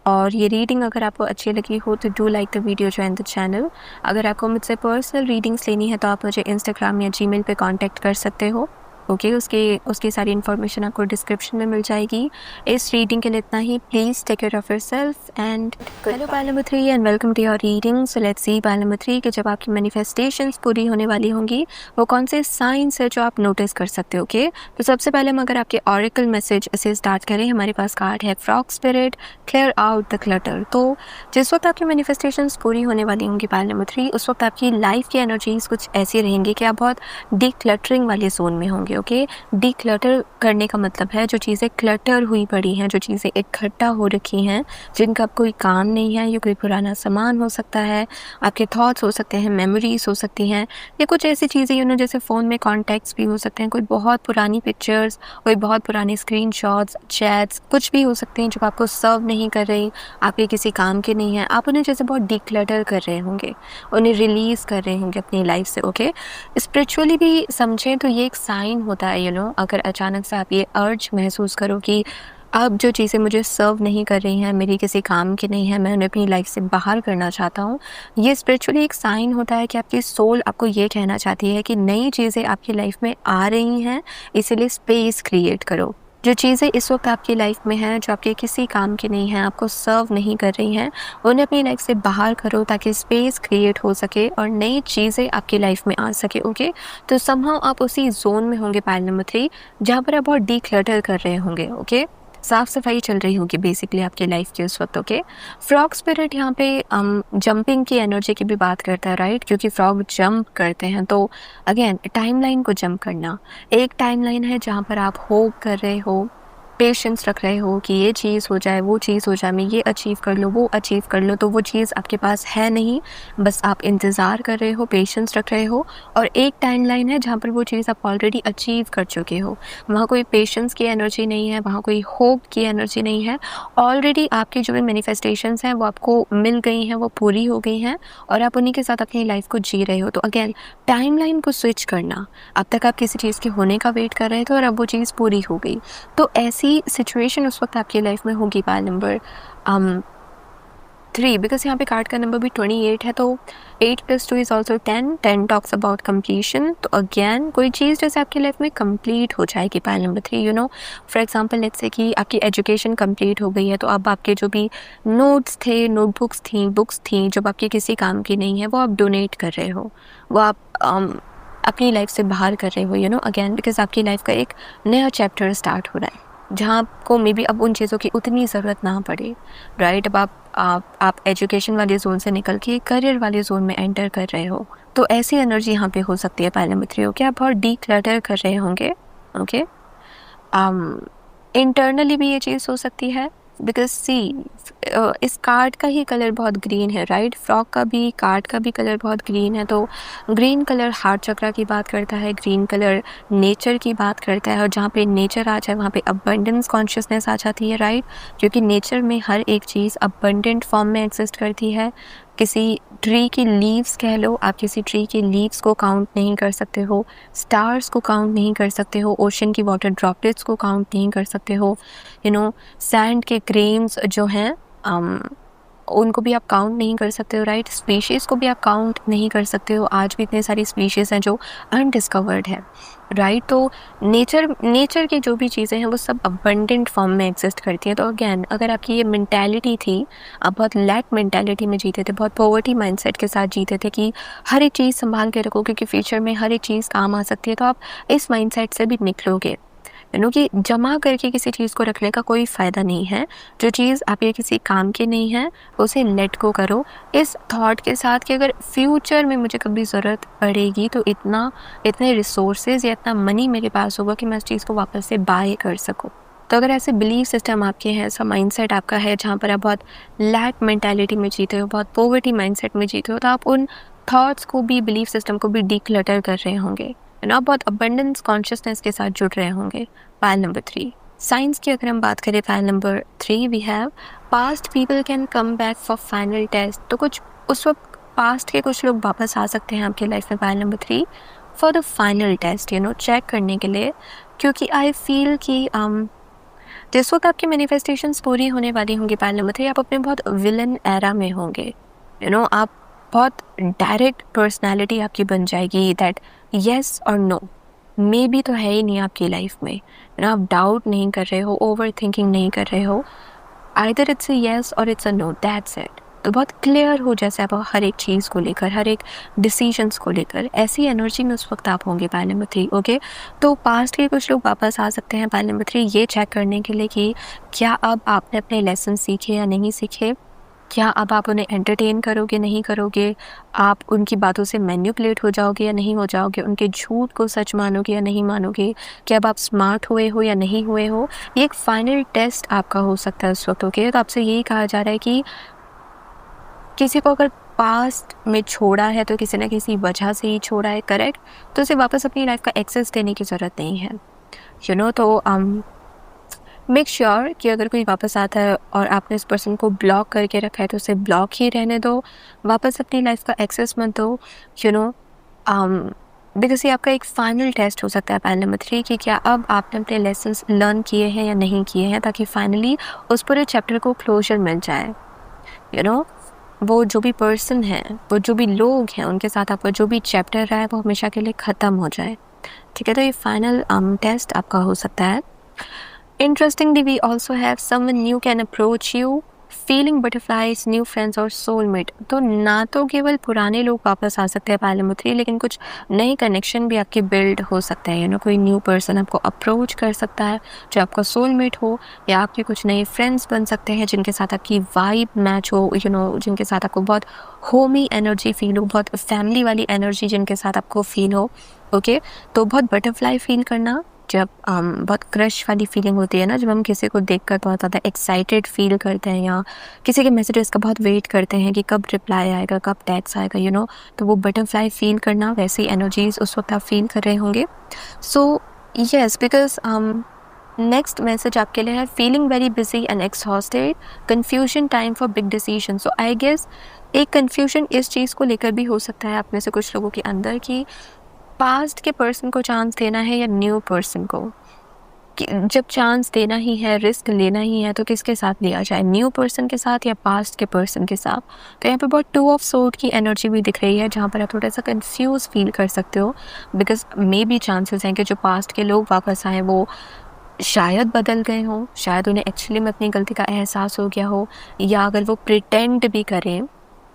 और ये रीडिंग अगर आपको अच्छी लगी हो तो do like the video, join the channel. अगर आपको मुझसे पर्सनल रीडिंग्स लेनी है तो आप मुझे इंस्टाग्राम या जीमेल पे कांटेक्ट कर सकते हो। ओके, उसकी सारी इन्फॉर्मेशन आपको डिस्क्रिप्शन में मिल जाएगी। इस रीडिंग के लिए इतना ही। Please take care of yourself and hello Payal number 3 and welcome to your reading. So let's see Payal number 3 कि जब आपकी मैनिफेस्टेशंस पूरी होने वाली होंगी वो कौन से साइंस है जो आप नोटिस कर सकते हो। ओके, तो सबसे पहले हम अगर आपके ऑरेकल मैसेज से स्टार्ट करें, हमारे पास कार्ड है frog spirit, clear out the clutter. तो जिस वक्त आपकी मैनिफेस्टेशंस पूरी होने वाली होंगी पायल नंबर 3, उस वक्त आपकी लाइफ की एनर्जीज कुछ ऐसी रहेंगी कि आप बहुत डिक्लटरिंग वाले जोन में होंगे। होंगे। ओके, डिक्लटर करने का मतलब है जो चीज़ें क्लटर हुई पड़ी हैं, जो चीज़ें इकट्ठा हो रखी हैं, जिनका अब कोई काम नहीं है, ये कोई पुराना सामान हो सकता है, आपके थॉट्स हो सकते हैं, मेमोरीज हो सकती हैं, या कुछ ऐसी चीज़ें जैसे फ़ोन में कॉन्टैक्ट्स भी हो सकते हैं, कोई बहुत पुरानी पिक्चर्स, कोई बहुत पुराने स्क्रीनशॉट्स, चैट्स, कुछ भी हो सकते हैं जो आपको सर्व नहीं कर रही, आपके किसी काम के नहीं हैं। आप उन्हें जैसे बहुत डिक्लटर कर रहे होंगे, उन्हें रिलीज़ कर रहे होंगे अपनी लाइफ से। ओके, स्पिरिचुअली भी समझें तो ये एक साइन होता है अगर अचानक से आप ये अर्ज महसूस करो कि अब जो चीज़ें मुझे सर्व नहीं कर रही हैं, मेरी किसी काम की नहीं है, मैं उन्हें अपनी लाइफ से बाहर करना चाहता हूँ, ये स्पिरिचुअली एक साइन होता है कि आपकी सोल आपको ये कहना चाहती है कि नई चीज़ें आपकी लाइफ में आ रही हैं, इसीलिए स्पेस क्रिएट करो। जो चीज़ें इस वक्त आपकी लाइफ में हैं, जो आपके किसी काम की नहीं हैं, आपको सर्व नहीं कर रही हैं, उन्हें अपनी लाइफ से बाहर करो ताकि स्पेस क्रिएट हो सके और नई चीज़ें आपकी लाइफ में आ सके। ओके, तो समहाउ आप उसी जोन में होंगे, पैल नंबर 3, जहाँ पर आप बहुत डिक्लटर कर रहे होंगे। ओके, साफ सफाई चल रही होगी बेसिकली आपकी लाइफ के उस वक्त। ओके, फ्रॉग स्पिरिट यहाँ पे जंपिंग की एनर्जी की भी बात करता है, राइट, क्योंकि फ्रॉग जंप करते हैं। तो अगेन टाइमलाइन को जंप करना, एक टाइमलाइन है जहाँ पर आप होप कर रहे हो, पेशेंस रख रहे हो कि ये चीज़ हो जाए, वो चीज़ हो जाए, मैं ये अचीव कर लूँ, वो अचीव कर लूँ, तो वो चीज़ आपके पास है नहीं, बस आप इंतज़ार कर रहे हो, पेशेंस रख रहे हो। और एक टाइमलाइन है जहाँ पर वो चीज़ आप ऑलरेडी अचीव कर चुके हो, वहाँ कोई पेशेंस की एनर्जी नहीं है, वहाँ कोई होप की एनर्जी नहीं है, ऑलरेडी आपकी जो भी मैनिफेस्टेशंस हैं वो आपको मिल गई हैं, वो पूरी हो गई हैं और आप उन्हीं के साथ अपनी लाइफ को जी रहे हो। तो अगेन टाइमलाइन को स्विच करना, अब तक आप किसी चीज़ के होने का वेट कर रहे थे और अब वो चीज़ पूरी हो गई, तो ऐसी सिचुएशन उस वक्त आपकी लाइफ में होगी। पाल नंबर 3, बिकॉज यहाँ पे कार्ड का नंबर भी 28 है, तो 8 + 2 is also 10, 10 talks about completion. तो अगेन कोई चीज़ जैसे आपकी लाइफ में कंप्लीट हो जाएगी। पाल number 3, for example let's say कि आपकी एजुकेशन कंप्लीट हो गई है, तो अब आपके जो भी नोट्स थे, नोटबुक्स थी, बुक्स थी, जब आपके किसी काम की नहीं है, वो आप डोनेट कर रहे हो, वो आप अपनी लाइफ से बाहर कर रहे हो, अगेन बिकॉज आपकी लाइफ का एक नया चैप्टर स्टार्ट हो रहा है जहाँ आपको मे बी अब उन चीज़ों की उतनी ज़रूरत ना पड़े, राइट। अब आप एजुकेशन वाले जोन से निकल के करियर वाले जोन में एंटर कर रहे हो, तो ऐसी एनर्जी यहाँ पे हो सकती है। पाल नंबर 3, ओके, आप बहुत डिक्लटर कर रहे होंगे। ओके, इंटरनली भी ये चीज़ हो सकती है, बिकॉज सी इस कार्ड का ही कलर बहुत ग्रीन है, राइट, फ्रॉक का भी, कार्ड का भी कलर बहुत ग्रीन है। तो ग्रीन कलर हार्ट चक्रा की बात करता है, ग्रीन कलर नेचर की बात करता है, और जहाँ पे नेचर आ जाए वहाँ पे अबंडेंस कॉन्शियसनेस आ जाती है, राइट, क्योंकि नेचर में हर एक चीज़ अबंडेंट फॉर्म में एग्जिस्ट करती है। किसी ट्री की लीव्स कह लो, आप किसी ट्री की लीव्स को काउंट नहीं कर सकते हो, स्टार्स को काउंट नहीं कर सकते हो, ओशन की वाटर ड्रॉपलेट्स को काउंट नहीं कर सकते हो, सैंड के ग्रेन्स जो हैं उनको भी आप काउंट नहीं कर सकते हो, राइट, स्पीशीज़ को भी आप काउंट नहीं कर सकते हो, आज भी इतने सारी स्पीशीज़ हैं जो अनडिस्कवर्ड है, राइट। तो नेचर की जो भी चीज़ें हैं वो सब अबंडेंट फॉर्म में एग्जिस्ट करती हैं। तो अगेन अगर आपकी ये मेंटालिटी थी, आप बहुत लैक मेंटालिटी में जीते थे, बहुत पॉवर्टी माइंडसेट के साथ जीते थे कि हर एक चीज़ संभाल के रखो क्योंकि फ्यूचर में हर एक चीज़ काम आ सकती है, तो आप इस माइंडसेट से भी निकलोगे। कि जमा करके किसी चीज़ को रखने का कोई फ़ायदा नहीं है, जो चीज़ आपके किसी काम की नहीं है उसे लेट गो करो, इस थॉट के साथ कि अगर फ्यूचर में मुझे कभी ज़रूरत पड़ेगी तो इतने रिसोर्सेज या इतना मनी मेरे पास होगा कि मैं उस चीज़ को वापस से बाय कर सकूँ। तो अगर ऐसे बिलीफ सिस्टम आपके हैं, ऐसा माइंडसेट आपका है जहाँ पर आप बहुत लैक मेंटालिटी में जीते हो, बहुत पॉवर्टी माइंडसेट में जीते हो, तो आप उन थॉट्स को भी, बिलीफ सिस्टम को भी डिक्लटर कर रहे होंगे, आप बहुत अबंडेंस कॉन्शियसनेस के साथ जुड़ रहे होंगे। पाइल नंबर 3, साइंस की अगर हम बात करें, pile number 3 we have past people can come back for final test. तो कुछ उस वक्त पास्ट के कुछ लोग वापस आ सकते हैं आपके लाइफ में, pile number 3, for the final test, check करने के लिए, क्योंकि आई फील कि जिस वक्त आपकी मैनिफेस्टेशंस पूरी होने वाली होंगी, पाइल नंबर 3, आप अपने बहुत विलन एरा में होंगे, आप बहुत डायरेक्ट पर्सनालिटी आपकी बन जाएगी, दैट येस और नो मे बी तो है ही नहीं आपकी लाइफ में, आप डाउट नहीं कर रहे हो, ओवर थिंकिंग नहीं कर रहे हो, either it's a yes or it's a no, that's it. तो बहुत क्लियर हो जैसे आप हर एक चीज़ को लेकर, हर एक डिसीजंस को लेकर, ऐसी एनर्जी में उस वक्त आप होंगे, पाइल नंबर 3, ओके। तो पास्ट के कुछ लोग वापस आ सकते हैं, पाइल नंबर 3, ये चेक करने के लिए कि क्या अब आपने अपने लेसन सीखे या नहीं सीखे, क्या अब आप उन्हें एंटरटेन करोगे, नहीं करोगे? आप उनकी बातों से मैनिपुलेट हो जाओगे या नहीं हो जाओगे? उनके झूठ को सच मानोगे या नहीं मानोगे? कि अब आप स्मार्ट हुए हो या नहीं हुए हो? ये एक फाइनल टेस्ट आपका हो सकता है उस वक्त, ओके? तो आपसे यही कहा जा रहा है कि किसी को अगर पास्ट में छोड़ा है तो किसी न किसी वजह से ही छोड़ा है, करेक्ट? तो उसे वापस अपनी लाइफ का एक्सेस देने की ज़रूरत नहीं है, तो मेक श्योर कि अगर कोई वापस आता है और आपने उस पर्सन को ब्लॉक करके रखा है तो उसे ब्लॉक ही रहने दो, वापस अपनी लाइफ का एक्सेस मत दो, बिकॉज ये आपका एक फाइनल टेस्ट हो सकता है पैन नंबर 3 कि क्या अब आपने अपने लेसन्स लर्न किए हैं या नहीं किए हैं, ताकि फाइनली उस पूरे चैप्टर को क्लोजर मिल जाए। वो जो भी पर्सन है, वो जो भी लोग हैं, उनके साथ आपका जो भी चैप्टर रहा है वो हमेशा के लिए ख़त्म हो जाए, ठीक है? तो ये फाइनल टेस्ट आपका हो सकता है। Interestingly, we also have someone new can approach you, feeling butterflies, new friends और soulmate। तो ना तो केवल पुराने लोग वापस आ सकते हैं पाइल नंबर 3, लेकिन कुछ नए कनेक्शन भी आपके बिल्ड हो सकते हैं। कोई न्यू पर्सन आपको अप्रोच कर सकता है जो आपका सोलमेट हो, या आपके कुछ नए फ्रेंड्स बन सकते हैं जिनके साथ आपकी वाइब मैच हो, जिनके साथ आपको बहुत होमी एनर्जी फील हो, बहुत फैमिली वाली एनर्जी जिनके साथ आपको फील हो, ओके? तो बहुत बटरफ्लाई फील करना, जब बहुत क्रश वाली फीलिंग होती है ना, जब हम किसी को देखकर बहुत ज़्यादा एक्साइटेड फील करते हैं या किसी के मैसेजेस का बहुत वेट करते हैं कि कब रिप्लाई आएगा, कब टैक्स आएगा, तो वो बटरफ्लाई फील करना, वैसी एनर्जीज उस वक्त आप फील कर रहे होंगे। So yes, because next message आपके लिए है feeling very busy and exhausted, confusion time for big decision. So I guess एक कन्फ्यूजन इस चीज़ को लेकर भी हो सकता है आप में से कुछ लोगों के अंदर कि पास्ट के पर्सन को चांस देना है या न्यू पर्सन को, कि जब चांस देना ही है, रिस्क लेना ही है, तो किसके साथ लिया जाए, न्यू पर्सन के साथ या पास्ट के पर्सन के साथ? तो यहाँ पे बहुत 2 ऑफ सोर्ड की एनर्जी भी दिख रही है, जहाँ पर आप थोड़ा सा कंफ्यूज फील कर सकते हो, बिकॉज मे बी चांसेस हैं कि जो पास्ट के लोग वापस आए वो शायद बदल गए हों, शायद उन्हें एक्चुअली में अपनी गलती का एहसास हो गया हो, या अगर वो प्रिटेंड भी करें,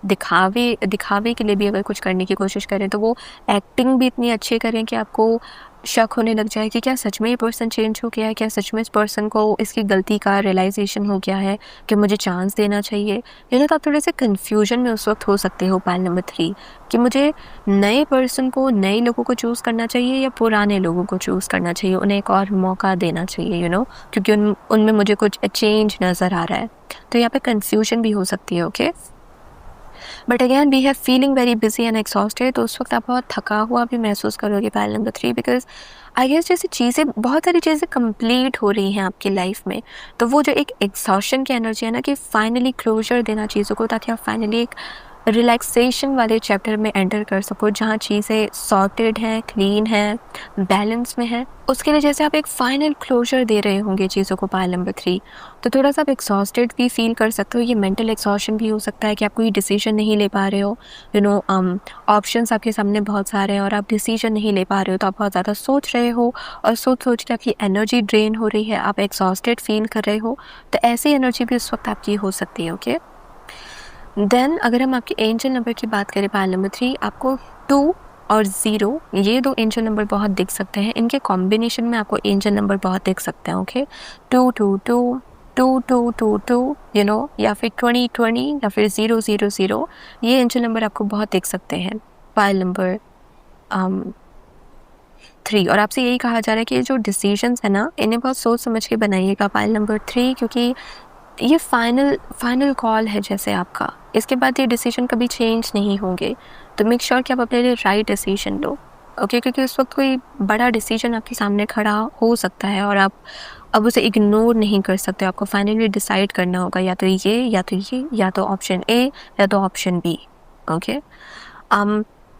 दिखावे के लिए भी अगर कुछ करने की कोशिश करें, तो वो एक्टिंग भी इतनी अच्छी करें कि आपको शक होने लग जाए कि क्या सच में ये पर्सन चेंज हो गया है, क्या सच में इस पर्सन को इसकी गलती का रियलाइजेशन हो गया है कि मुझे चांस देना चाहिए। तो आप थोड़े से कन्फ्यूजन में उस वक्त हो सकते हो पाइल नंबर 3 कि मुझे नए पर्सन को, नए लोगों को चूज़ करना चाहिए या पुराने लोगों को चूज़ करना चाहिए, उन्हें एक और मौका देना चाहिए, क्योंकि उनमें मुझे कुछ चेंज नज़र आ रहा है। तो यहाँ पे कन्फ्यूजन भी हो सकती है, okay? But again we have feeling very busy and exhausted. तो उस वक्त आप बहुत थका हुआ भी महसूस करोगे pile number 3, because I guess जैसे चीज़ें, बहुत सारी चीज़ें कंप्लीट हो रही हैं आपकी लाइफ में, तो वो जो एक एग्जॉशन की एनर्जी है ना, कि फाइनली क्लोजर देना चीज़ों को, ताकि आप फाइनली एक रिलैक्सेशन वाले चैप्टर में एंटर कर सको, जहाँ चीज़ें सॉर्टेड हैं, क्लीन हैं, बैलेंस में हैं। उसके लिए जैसे आप एक फाइनल क्लोजर दे रहे होंगे चीज़ों को पाइल नंबर 3, तो थोड़ा सा आप एक्सॉस्टेड भी फील कर सकते हो। ये मेंटल एक्सॉशन भी हो सकता है कि आप कोई डिसीजन नहीं ले पा रहे हो, ऑप्शंस आपके सामने बहुत सारे हैं और आप डिसीजन नहीं ले पा रहे हो, तो आप बहुत ज़्यादा सोच रहे हो और सोच के आपकी एनर्जी ड्रेन हो रही है, आप एक्सॉस्टेड फील कर रहे हो। तो ऐसी एनर्जी भी उस वक्त आपकी हो सकती है, ओके? देन अगर हम आपके एंजल नंबर की बात करें पाइल नंबर 3, आपको 2 और 0, ये 2 एंजल नंबर बहुत दिख सकते हैं। इनके कॉम्बिनेशन में आपको एंजल नंबर बहुत दिख सकते हैं, ओके? 222, 2222, या फिर 2020 या फिर 000, ये एंजल नंबर आपको बहुत दिख सकते हैं पाइल नंबर 3। और आपसे यही कहा जा रहा है कि ये जो डिसीजंस है ना, इन्हें बहुत सोच समझ के बनाइएगा पाइल नंबर 3, क्योंकि ये फाइनल कॉल है जैसे आपका। इसके बाद ये डिसीजन कभी चेंज नहीं होंगे, तो मेक श्योर कि आप अपने लिए राइट डिसीजन लो, ओके? क्योंकि उस वक्त कोई बड़ा डिसीजन आपके सामने खड़ा हो सकता है और आप अब उसे इग्नोर नहीं कर सकते। आपको फाइनली डिसाइड करना होगा, या तो ये या तो ऑप्शन ए या तो ऑप्शन बी, ओके?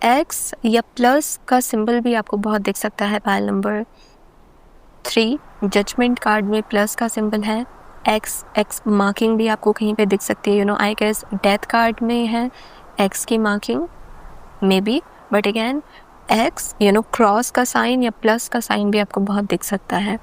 एक्स या प्लस का सिंबल भी आपको बहुत दिख सकता है पाइल नंबर 3। जजमेंट कार्ड में प्लस का सिंबल है, एक्स मार्किंग भी आपको कहीं पे दिख सकती है, आई गेस डेथ कार्ड में है एक्स की marking, may be, but again x, cross का साइन या प्लस का साइन भी आपको बहुत दिख सकता है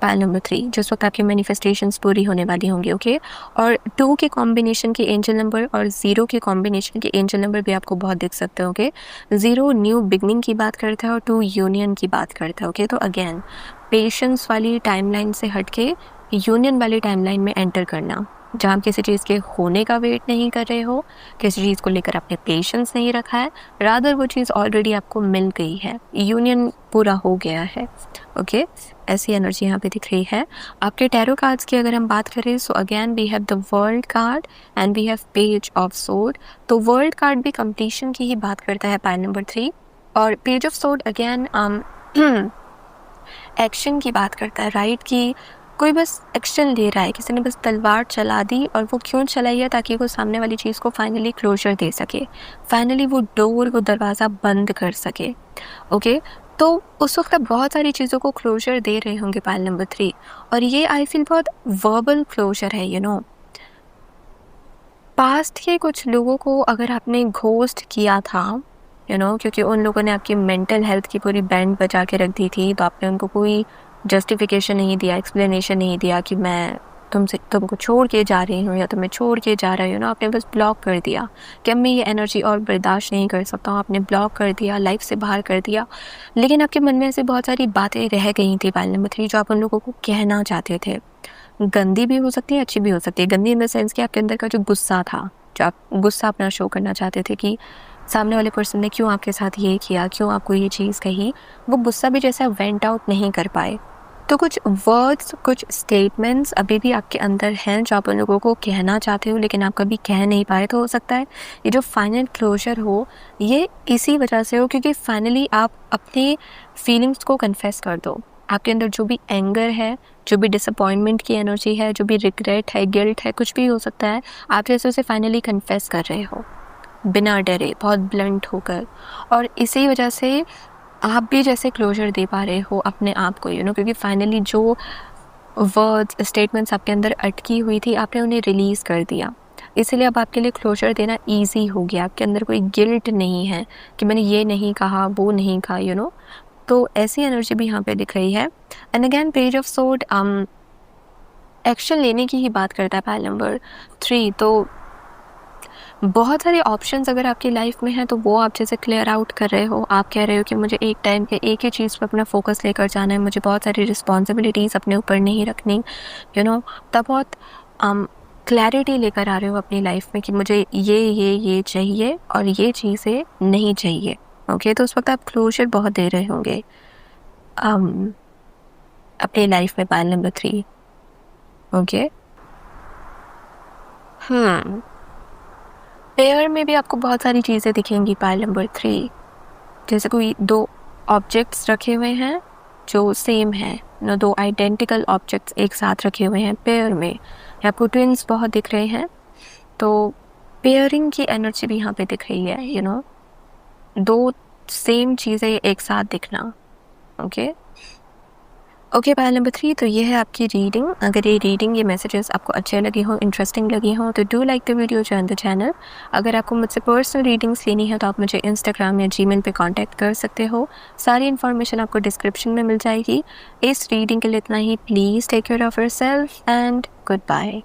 पाइल नंबर 3, जिस वक्त आपकी मैनिफेस्टेशंस पूरी होने वाली होंगी, ओके? और 2 के कॉम्बिनेशन के एंजल नंबर और 0 के कॉम्बिनेशन के एंजल नंबर भी आपको बहुत दिख सकते हैं, ओके? 0 न्यू बिगनिंग की बात करता है और 2 यूनियन की बात करता है, ओके? तो अगेन पेशेंस वाली टाइमलाइन से हटके यूनियन वाली टाइमलाइन में एंटर करना, जहाँ आप किसी चीज़ के होने का वेट नहीं कर रहे हो, किसी चीज़ को लेकर आपने पेशेंस नहीं रखा है, रादर वो चीज़ ऑलरेडी आपको मिल गई है, यूनियन पूरा हो गया है। ओके, ऐसी एनर्जी यहाँ पे दिख रही है। आपके टैरो कार्ड्स की अगर हम बात करें, so again we have the world card and we have page of sword. तो वर्ल्ड कार्ड भी कंप्लीशन की ही बात करता है, पाइल नंबर 3, और page of sword again action की बात करता है, राइट? कि कोई बस एक्शन ले रहा है, किसी ने बस तलवार चला दी, और वो क्यों चलाई है? ताकि वो सामने वाली चीज़ को फाइनली क्लोजर दे सके, फाइनली वो डोर, वो दरवाज़ा बंद कर सके। ओके, तो उस वक्त आप बहुत सारी चीज़ों को क्लोजर दे रहे होंगे, पाइल नंबर 3, और ये आई फील बहुत वर्बल क्लोजर है, पास्ट के कुछ लोगों को अगर आपने घोस्ट किया था, क्योंकि उन लोगों ने आपकी मेंटल हेल्थ की पूरी बैंड बजा के रख दी थी, तो आपने उनको कोई जस्टिफिकेशन नहीं दिया, एक्सप्लेनेशन नहीं दिया कि मैं तुमको छोड़ के जा रही हूँ या तुम्हें छोड़ के जा रही हूँ, आपने बस ब्लॉक कर दिया कि अब मैं ये एनर्जी और बर्दाश्त नहीं कर सकता हूँ। आपने ब्लॉक कर दिया, लाइफ से बाहर कर दिया, लेकिन आपके मन में ऐसे बहुत सारी बातें रह गई थी, पाइल नंबर 3, जो आप उन लोगों को कहना चाहते थे। गंदी भी हो सकती है, अच्छी भी हो सकती है। गंदी इन द सेंस कि आपके अंदर का जो गुस्सा था, जो आप गुस्सा अपना शो करना चाहते थे कि सामने वाले पर्सन ने क्यों आपके साथ ये किया, क्यों आपको ये चीज़ कही, वो गुस्सा भी जैसा वेंट आउट नहीं कर पाए। तो कुछ वर्ड्स, कुछ स्टेटमेंट्स अभी भी आपके अंदर हैं जो आप उन लोगों को कहना चाहते हो, लेकिन आप कभी कह नहीं पाए। तो हो सकता है ये जो फाइनल क्लोजर हो, ये इसी वजह से हो क्योंकि फाइनली आप अपनी फीलिंग्स को कन्फेस कर दो। आपके अंदर जो भी एंगर है, जो भी डिसअपॉइंटमेंट की एनर्जी है, जो भी रिग्रेट है, गिल्ट है, कुछ भी हो सकता है, आप जैसे उसे फाइनली कन्फेस कर रहे हो बिना डरे, बहुत ब्लंट होकर। और इसी वजह से आप भी जैसे क्लोजर दे पा रहे हो अपने आप को, क्योंकि फाइनली जो वर्ड्स, स्टेटमेंट्स आपके अंदर अटकी हुई थी, आपने उन्हें रिलीज़ कर दिया। इसीलिए अब आपके लिए क्लोजर देना ईजी हो गया। आपके अंदर कोई गिल्ट नहीं है कि मैंने ये नहीं कहा, वो नहीं कहा, तो ऐसी एनर्जी भी यहाँ पे दिख रही है। And again page of sword action लेने की ही बात करता है, पाइल नंबर 3। तो बहुत सारे ऑप्शंस अगर आपकी लाइफ में हैं, तो वो आप जैसे क्लियर आउट कर रहे हो। आप कह रहे हो कि मुझे एक टाइम पे एक ही चीज़ पर अपना फोकस लेकर जाना है, मुझे बहुत सारी रिस्पॉन्सिबिलिटीज़ अपने ऊपर नहीं रखनी, तब बहुत क्लैरिटी लेकर आ रहे हो अपनी लाइफ में कि मुझे ये चाहिए और ये चीज़ें नहीं चाहिए। ओके, तो उस वक्त आप क्लोजर बहुत दे रहे होंगे अपनी लाइफ में, पाइल नंबर 3। ओके, पेयर में भी आपको बहुत सारी चीज़ें दिखेंगी, पाइल नंबर 3। जैसे कोई 2 ऑब्जेक्ट्स रखे हुए हैं जो सेम हैं, 2 आइडेंटिकल ऑब्जेक्ट्स एक साथ रखे हुए हैं पेयर में, या आपको ट्विन्स बहुत दिख रहे हैं। तो पेयरिंग की एनर्जी भी यहाँ पे दिख रही है, 2 सेम चीज़ें एक साथ दिखना। ओके, पाइल नंबर 3, तो ये है आपकी रीडिंग। अगर ये रीडिंग, ये मैसेजेस आपको अच्छे लगे हों, इंटरेस्टिंग लगे हों, तो do like the video, join the channel. अगर आपको मुझसे पर्सनल रीडिंग्स लेनी है तो आप मुझे इंस्टाग्राम या जीमेल पे कांटेक्ट कर सकते हो। सारी इन्फॉर्मेशन आपको डिस्क्रिप्शन में मिल जाएगी। इस रीडिंग के लिए इतना ही। Please take care of yourself and good bye.